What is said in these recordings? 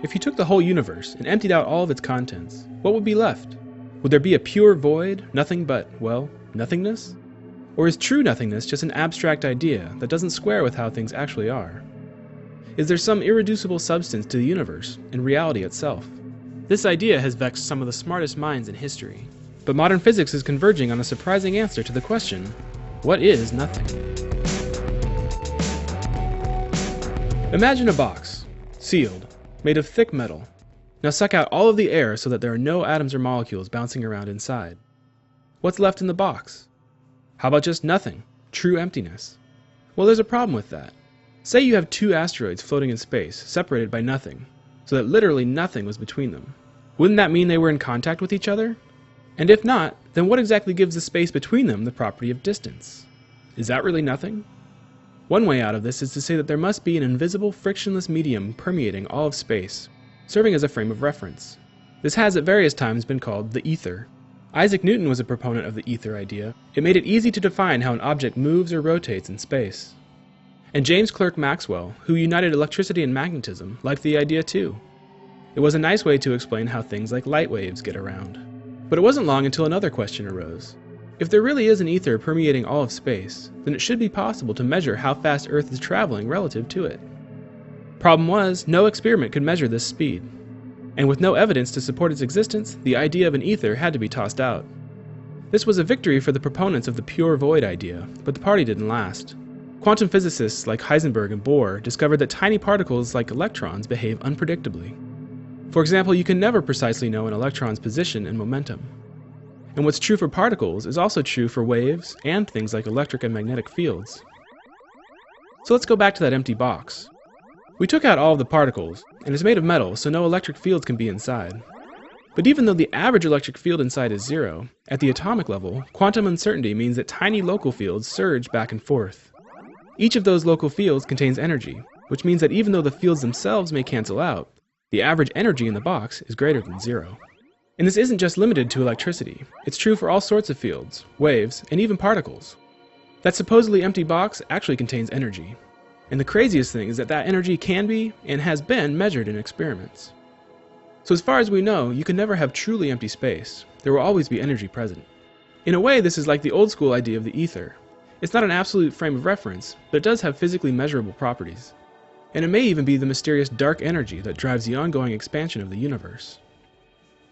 If you took the whole universe and emptied out all of its contents, what would be left? Would there be a pure void, nothing but, well, nothingness? Or is true nothingness just an abstract idea that doesn't square with how things actually are? Is there some irreducible substance to the universe and reality itself? This idea has vexed some of the smartest minds in history, but modern physics is converging on a surprising answer to the question, what is nothing? Imagine a box, sealed, made of thick metal. Now suck out all of the air so that there are no atoms or molecules bouncing around inside. What's left in the box? How about just nothing? True emptiness. Well, there's a problem with that. Say you have two asteroids floating in space, separated by nothing, so that literally nothing was between them. Wouldn't that mean they were in contact with each other? And if not, then what exactly gives the space between them the property of distance? Is that really nothing? One way out of this is to say that there must be an invisible, frictionless medium permeating all of space, serving as a frame of reference. This has at various times been called the ether. Isaac Newton was a proponent of the ether idea. It made it easy to define how an object moves or rotates in space. And James Clerk Maxwell, who united electricity and magnetism, liked the idea too. It was a nice way to explain how things like light waves get around. But it wasn't long until another question arose. If there really is an ether permeating all of space, then it should be possible to measure how fast Earth is traveling relative to it. Problem was, no experiment could measure this speed. And with no evidence to support its existence, the idea of an ether had to be tossed out. This was a victory for the proponents of the pure void idea, but the party didn't last. Quantum physicists like Heisenberg and Bohr discovered that tiny particles like electrons behave unpredictably. For example, you can never precisely know an electron's position and momentum. And what's true for particles is also true for waves and things like electric and magnetic fields. So let's go back to that empty box. We took out all of the particles, and it's made of metal, so no electric fields can be inside. But even though the average electric field inside is zero, at the atomic level, quantum uncertainty means that tiny local fields surge back and forth. Each of those local fields contains energy, which means that even though the fields themselves may cancel out, the average energy in the box is greater than zero. And this isn't just limited to electricity. It's true for all sorts of fields, waves, and even particles. That supposedly empty box actually contains energy. And the craziest thing is that that energy can be, and has been, measured in experiments. So as far as we know, you can never have truly empty space. There will always be energy present. In a way, this is like the old school idea of the ether. It's not an absolute frame of reference, but it does have physically measurable properties. And it may even be the mysterious dark energy that drives the ongoing expansion of the universe.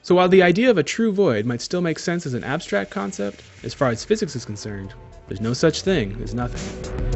So while the idea of a true void might still make sense as an abstract concept, as far as physics is concerned, there's no such thing as nothing.